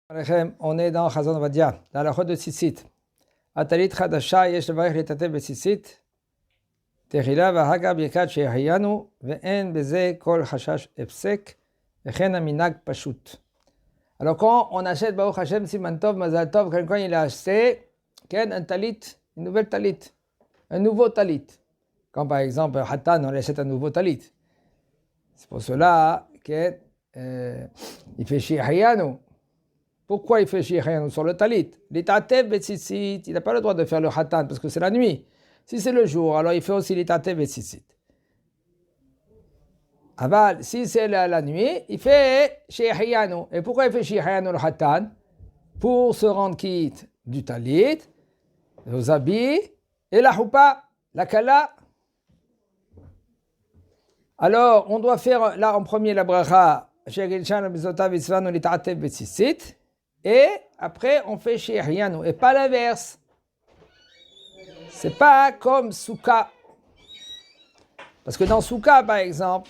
On est dans Chazon Vadia, dans la chode de Tzitzit. Atalit Chadasha, yesh levarech litatev betzitzit. Tehila v'haga birkat shehayanu, ve'en beze kol chashash efsek, ve'chen aminag pashut. Alors quand on achète Baruch Hashem Siman Tov, Mazal Tov, quelqu'un il a acheté un talit, une nouvelle talit, un nouveau talit. Quand par exemple Hatan, on achète un nouveau talit. C'est pour cela qu'il fait shehayanu. Pourquoi il fait shehayanu sur le talit? L'itatev betzitzit, il n'a pas le droit de faire le hatan parce que c'est la nuit. Si c'est le jour, alors il fait aussi l'itatev betzitzit. Aval, si c'est la nuit, il fait shehayanu. Et pourquoi il fait shehayanu le hatan? Pour se rendre quitte du talit, aux habits et la choupa, la kala. Alors, on doit faire là en premier la bracha, et après on fait shehayanu, et pas l'inverse. C'est pas comme Souka. Parce que dans Souka, par exemple,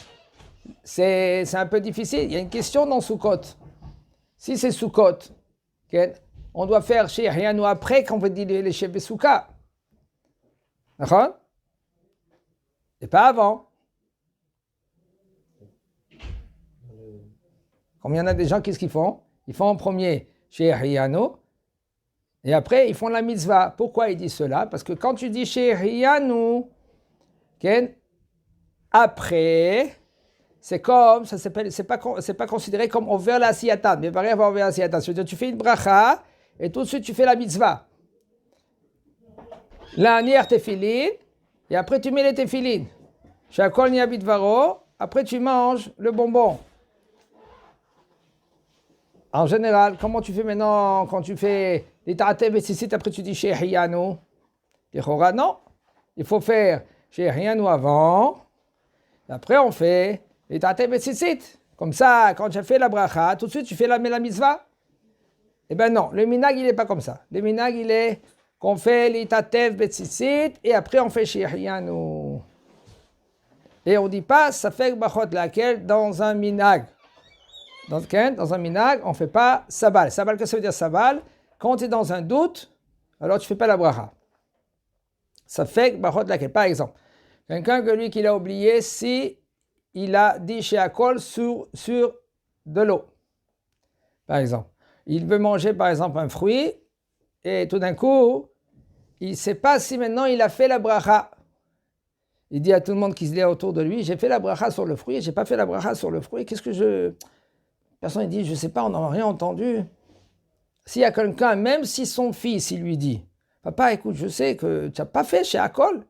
c'est un peu difficile. Il y a une question dans Soukot. Si c'est Soukot, okay, on doit faire shehayanu après qu'on veut dire les chefs Souka. D'accord? Et pas avant. Comme il y en a des gens, qu'est-ce qu'ils font? Ils font en premier shehayanu et après ils font la mitzvah. Pourquoi ils disent cela? Parce que quand tu dis shehayanu, okay, après, c'est comme, ça s'appelle, c'est pas considéré comme over la siyatan, mais pareil avoir over la siyatan. C'est-à-dire tu fais une bracha et tout de suite tu fais la mitzvah. La nier tefilin et après tu mets les tefilin. Shakol ni abitvaro, après tu manges le bonbon. En général, comment tu fais maintenant quand tu fais les ta'atev et tzitzit, après tu dis shehayanu? Non, il faut faire shehayanu avant, après on fait les ta'atev et tzitzit. Comme ça, quand tu as fait la bracha, tout de suite tu fais la mitzvah. Eh bien non, le minag il n'est pas comme ça. Le minag il est qu'on fait les ta'atev et tzitzit et après on fait shehayanu. Et on ne dit pas ça fait bachot laquelle dans un minag. Dans un minag, on ne fait pas sabal. Sabal, qu'est-ce que ça veut dire sabal? Quand tu es dans un doute, alors tu ne fais pas la bracha. Ça fait bachot laquelle. Par exemple, quelqu'un que lui qu'il a oublié si il a dit sheakol sur de l'eau. Par exemple, il veut manger par exemple un fruit et tout d'un coup, il ne sait pas si maintenant il a fait la bracha. Il dit à tout le monde qui se lit autour de lui, j'ai fait la bracha sur le fruit, j'ai pas fait la bracha sur le fruit, qu'est-ce que je... Personne dit, je ne sais pas, on n'a rien entendu. S'il y a quelqu'un, même si son fils, il lui dit, papa, écoute, je sais que tu n'as pas fait chez Akol,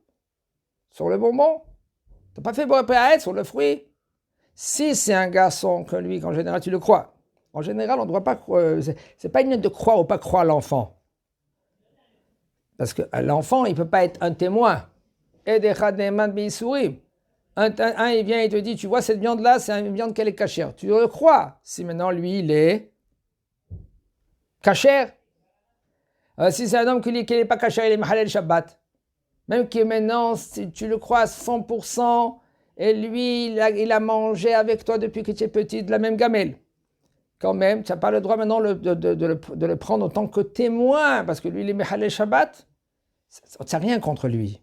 sur le bonbon, tu n'as pas fait Borépeaet sur le fruit. Si c'est un garçon que lui, qu'en général, tu le crois. En général, on ne doit pas croire, c'est pas une note de croire ou pas croire l'enfant. Parce que l'enfant, il ne peut pas être un témoin. Et des chadneman beisourim. Un, il vient et te dit, tu vois, cette viande-là, c'est une viande qu'elle est cachère. Tu le crois, si maintenant, lui, il est cachère. Si c'est un homme qui n'est pas cachère, il est mahalel Shabbat. Même que maintenant, si tu le crois à 100%, et lui, il a mangé avec toi depuis que tu es petit, de la même gamelle. Quand même, tu n'as pas le droit maintenant de le prendre en tant que témoin, parce que lui, il est mahalel Shabbat. Tu n'as rien contre lui.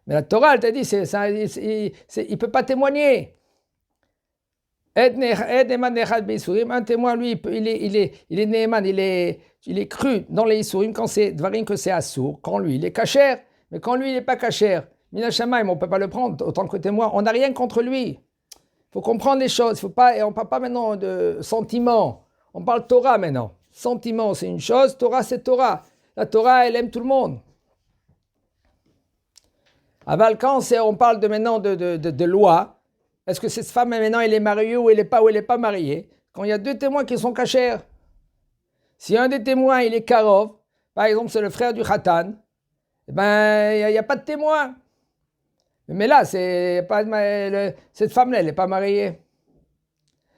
Mais la Torah, elle t'a dit, il ne peut pas témoigner. Un témoin, lui, il est Neeman, il est cru dans les Isurim quand c'est Dvarim que c'est Assour, quand lui, il est cachère. Mais quand lui, il n'est pas cachère, Mina Shamaim, on ne peut pas le prendre autant que témoin. On n'a rien contre lui. Il faut comprendre les choses. Faut pas, et on ne parle pas maintenant de sentiments. On parle Torah maintenant. Sentiment, c'est une chose. Torah, c'est Torah. La Torah, elle aime tout le monde. Aval, quand on parle maintenant de loi, est-ce que cette femme maintenant elle est mariée ou elle n'est pas mariée? Quand il y a deux témoins qui sont cachers, si un des témoins il est karov, par exemple c'est le frère du khatan, eh ben il n'y a pas de témoin. Mais là cette femme-là elle n'est pas mariée.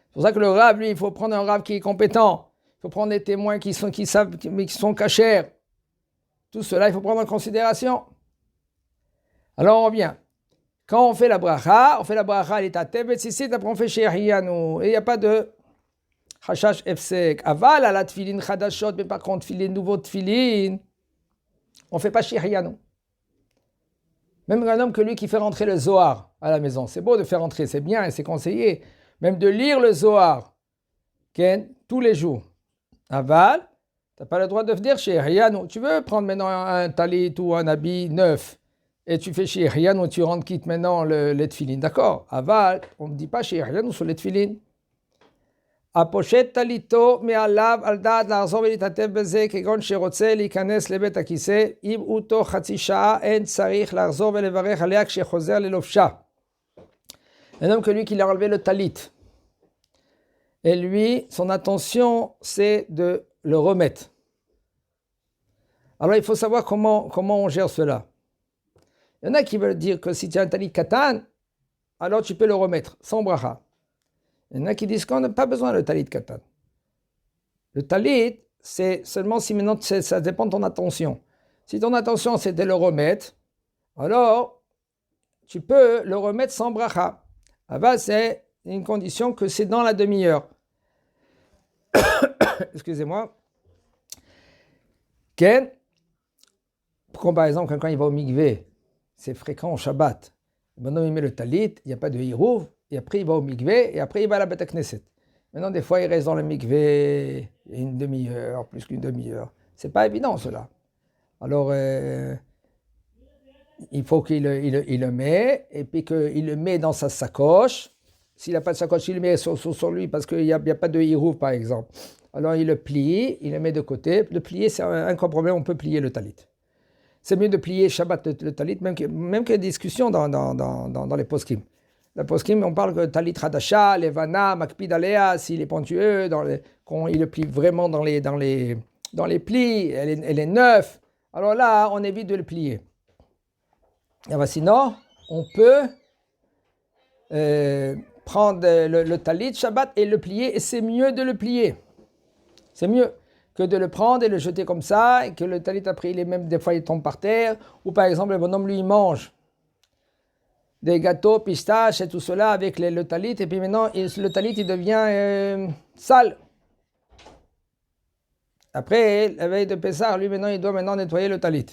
C'est pour ça que le rav lui il faut prendre un rav qui est compétent. Il faut prendre des témoins qui sont cachers. Tout cela il faut prendre en considération. Alors on revient. Quand on fait la bracha, il est à Tevet Sissit, après on fait shehayanu. Et il n'y a pas de Chashash efsek. Aval ala tfilin chadashot, mais par contre, tfilin, nouveau tfilin, on ne fait pas shehiyanu. Même un homme que lui qui fait rentrer le Zohar à la maison. C'est beau de faire rentrer, c'est bien et c'est conseillé. Même de lire le Zohar tous les jours. Aval, tu n'as pas le droit de venir chez Riyanu. Tu veux prendre maintenant un talit ou un habit neuf et tu fais chez Riyanu, tu rentres quitte maintenant les tefilin. D'accord. Aval, on ne dit pas chez Riyanu sur les tefilin. הפושט טליתו מעליו על דעת לחזור ולהתעטף בזה כגון שרוצה להיכנס לבית הכיסא, אם הוא תוך חצי שעה אין צריך לחזור ולברך עליה כשחוזר ללובשה. Un homme que lui qui a enlevé le talit. Et lui, son intention, c'est de le remettre. Alors il faut savoir comment on gère cela. Il y en a qui veulent dire que si tu as un talit katan, alors tu peux le remettre sans bracha. Il y en a qui disent qu'on n'a pas besoin de talit katan. Le talit, c'est seulement si maintenant ça dépend de ton attention. Si ton attention c'est de le remettre, alors tu peux le remettre sans bracha. Là-bas, c'est une condition que c'est dans la demi-heure. Excusez-moi. Ken, comme par exemple quand il va au mikvé, c'est fréquent au Shabbat. Maintenant il met le talit, il n'y a pas de hirouv. Et après, il va au mikvé, et après, il va à la Beth Knesset. Maintenant, des fois, il reste dans le mikvé une demi-heure, plus qu'une demi-heure. C'est pas évident, cela. Alors, il faut qu'il le met, et puis qu'il le met dans sa sacoche. S'il n'a pas de sacoche, il le met sur lui, parce qu'il n'y a pas de hirouv, par exemple. Alors, il le plie, il le met de côté. Le plier, c'est un problème, on peut plier le talit. C'est mieux de plier Shabbat le talit, même qu'il y a des discussions dans les poskim. La poskim, on parle que talit hadasha, levana, makpid alea, s'il est pointueux, quand il le plie vraiment dans les plis, elle est neuve. Alors là, on évite de le plier. Et ben sinon, on peut prendre le talit Shabbat et le plier, et c'est mieux de le plier. C'est mieux que de le prendre et le jeter comme ça, et que le talit après, des fois, il tombe par terre, ou par exemple, le bonhomme, lui, il mange des gâteaux, pistaches et tout cela avec le talit, et puis maintenant, le talit, il devient sale. Après, la veille de Pessah, lui, maintenant, il doit nettoyer le talit.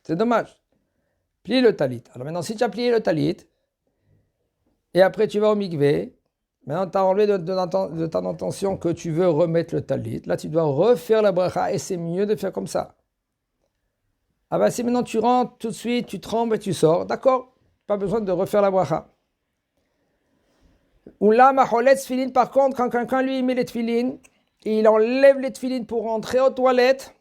C'est dommage. Plie le talit. Alors maintenant, si tu as plié le talit, et après tu vas au mikvé, maintenant, tu as enlevé de ton intention que tu veux remettre le talit, là, tu dois refaire la bracha, et c'est mieux de faire comme ça. Ah ben si maintenant tu rentres tout de suite, tu trembles et tu sors, d'accord, pas besoin de refaire la bracha. Ou là, maholet tfilin, par contre, quand quelqu'un lui met les tfilin, et il enlève les tfilin pour rentrer aux toilettes,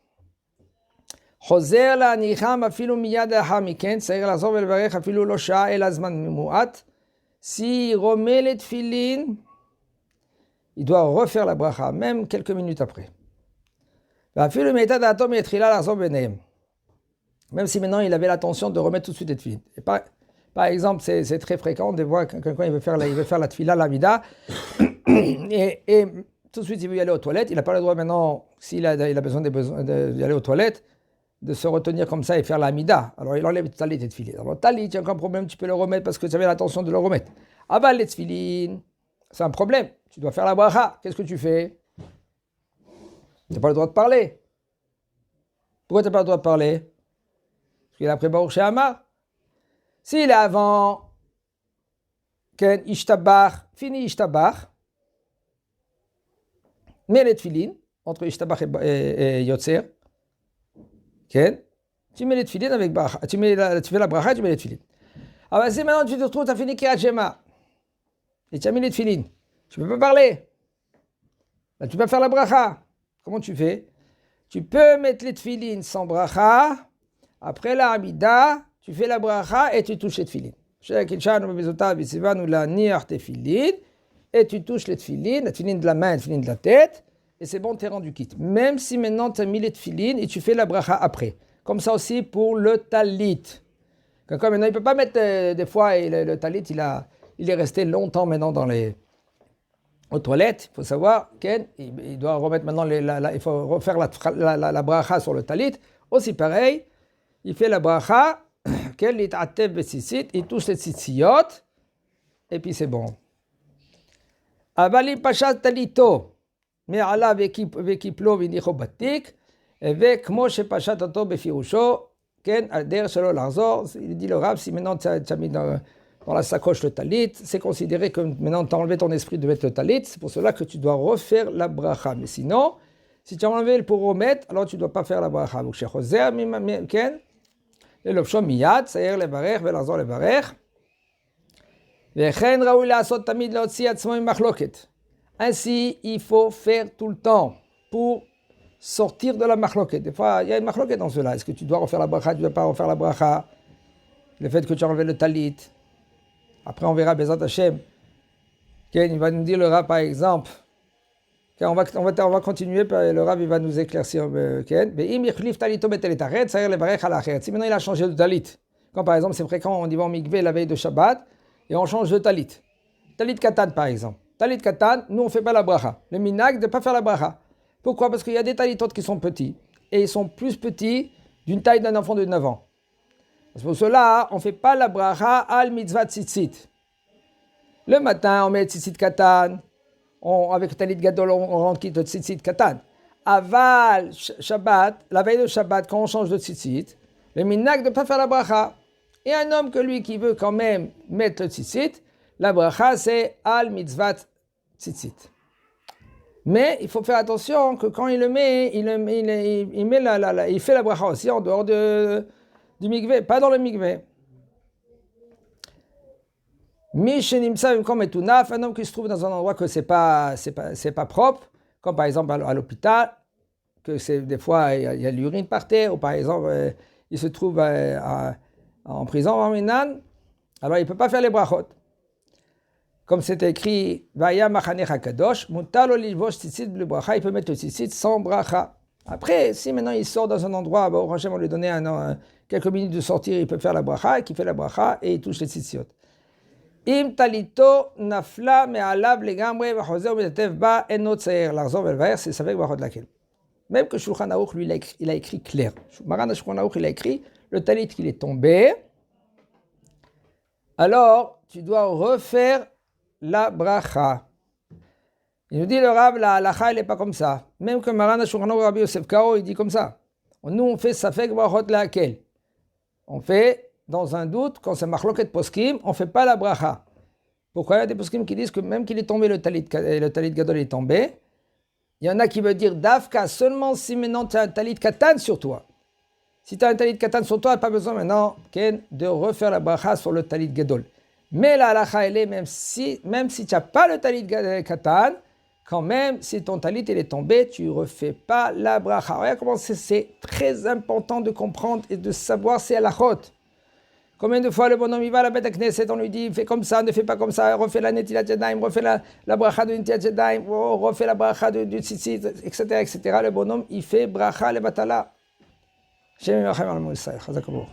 choser la nicham afilu miyad hamiken, c'est-à-dire la zov elvarech afilu lo sha'a el azman mu'at, s'il remet les tfilin, il doit refaire la bracha, même quelques minutes après. Afilu meitad atom yetrila la zov beneim. Même si maintenant il avait l'intention de remettre tout de suite les tefilin. Et par exemple, c'est très fréquent de voir que quelqu'un il veut faire la tefila, l'amida, et tout de suite il veut y aller aux toilettes. Il n'a pas le droit maintenant, s'il a besoin d'y aller aux toilettes, de se retenir comme ça et faire l'amida. Alors il enlève le talit et le tefilin. Alors talit, il y a encore un problème, tu peux le remettre parce que tu avais l'intention de le remettre. Aval les tefilin, c'est un problème. Tu dois faire la bracha. Qu'est-ce que tu fais? Tu n'as pas le droit de parler. Pourquoi tu n'as pas le droit de parler? Parce qu'il a pris Baruch She'amar. S'il est avant, Ken Ishtabach, fini Ishtabach, mais les tefilin, entre Ishtabach et Yotzer, Ken, tu mets les tefilin avec bracha, tu fais la bracha, tu mets les tefilin. Ah ben si maintenant tu te retrouves, tu as fini Kriyat Shema, et tu as mis les tefilin, tu ne peux pas parler. Là, tu peux faire la bracha. Comment tu fais? Tu peux mettre les tefilin sans bracha. Après la Hamida, tu fais la bracha et tu touches les tefilin. Et tu touches les tefilin de la main, les tefilin de la tête, et c'est bon, tu es rendu quitte. Même si maintenant tu as mis les tefilin et tu fais la bracha après. Comme ça aussi pour le talit. Quelqu'un maintenant, il ne peut pas mettre des fois, et le talit, il est resté longtemps maintenant aux toilettes. Il faut savoir qu'il doit remettre maintenant, il faut refaire la bracha sur le talit. Aussi pareil, il fait la bracha, il touche les tzitziyot, et puis c'est bon. אבל אם פשט טליתו מעליו וקיפלו והניחו בתיק, וכמו שפשט אותו בפירושו, כן, על דרך שלא לחזור, il dit le rab, si maintenant tu as mis dans la sacoche le talit, c'est considéré que maintenant tu as enlevé ton esprit de mettre le talit, c'est pour cela que tu dois refaire la bracha. Mais sinon, si tu as enlevé pour remettre, alors tu ne dois pas faire la bracha. Donc, כשחוזר, כן, ללובשו מיד, צייר לברך ולחזור לברך. וכן ראוי לעשות תמיד להוציא עצמו ממחלוקת. Ainsi, il faut faire tout le temps pour sortir de la mahloket. Des fois, il y a une mahloket dans cela. Est-ce que tu dois refaire la bracha, tu ne dois pas refaire la bracha? Le fait que tu as enlevé le talit. Après, on verra Bezat Hashem. Il va nous dire le Rab, par exemple. On va continuer, le Rab il va nous éclaircir. Si maintenant il a changé de talit. Quand par exemple, c'est fréquent, on dit bon, mikvé la veille de Shabbat, et on change de talit. Talit katan, par exemple. Talit katan, nous on ne fait pas la bracha. Le minag de ne pas faire la bracha. Pourquoi? Parce qu'il y a des talitotes qui sont petits, et ils sont plus petits d'une taille d'un enfant de 9 ans. C'est pour cela, on ne fait pas la bracha al mitzvah tzitzit. Le matin, on met tzitzit katan, avec le talit gadol, on rentre quitte le tzitzit katan. Aval Shabbat, la veille de Shabbat, quand on change de tzitzit, le minag de ne pas faire la bracha. Et un homme que lui qui veut quand même mettre le tzitzit, la bracha c'est al mitzvah tzitzit. Mais il faut faire attention que quand il le met, il fait la bracha aussi en dehors du mikvé, pas dans le mikvé. Un homme qui se trouve dans un endroit que c'est pas propre, comme par exemple à l'hôpital, que c'est des fois il y a l'urine par terre, ou par exemple il se trouve en prison en Minan, alors il ne peut pas faire les brachot. Comme c'est écrit, Vaya Machanecha Kadosh, Muntalo Lilvosh Tzitzit Ble Bracha, il peut mettre le tzitzit sans bracha. Après, si maintenant il sort dans un endroit, au Hachem, on lui donner quelques minutes de sortir, il peut faire la bracha, et qu'il fait la bracha, et il touche les tzitziot. Im talito nafla me'alav legamre v'chozer u'metatev ba eno tzayer l'arzor ve'levaer, c'est savek b'achot lakel. Même que Shulchan Aruch, lui, il a écrit clair. Maran Shulchan Aruch, il a écrit, le talit qu'il est tombé, alors tu dois refaire la bracha. Il nous dit le Rav, la halacha, elle n'est pas comme ça. Même que Maran Shulchan Aruch, Rabbi Yosef Karo, il dit comme ça. Nous, on fait safek b'achot lakel. On fait dans un doute, quand c'est machloket poskim, on ne fait pas la bracha. Pourquoi? Il y a des poskim qui disent que même qu'il est tombé, le talit gadol est tombé. Il y en a qui veulent dire dafka seulement si maintenant tu as un talit katan sur toi. Si tu as un talit katan sur toi, tu n'as pas besoin maintenant de refaire la bracha sur le talit gadol. Mais la halacha, elle est, même si tu n'as pas le talit katan, quand même, si ton talit il est tombé, tu ne refais pas la bracha. Regarde comment c'est très important de comprendre et de savoir ces halachot. Combien de fois le bonhomme il va à la bête à Knesset, on lui dit fais comme ça, ne fais pas comme ça, refais la netilat yadayim, refais la bracha de netilat yadayim, refais la bracha du tzitzit, etc., etc. Le bonhomme il fait bracha le batala. Shem Yachem al Moïse, Chazak Baruch.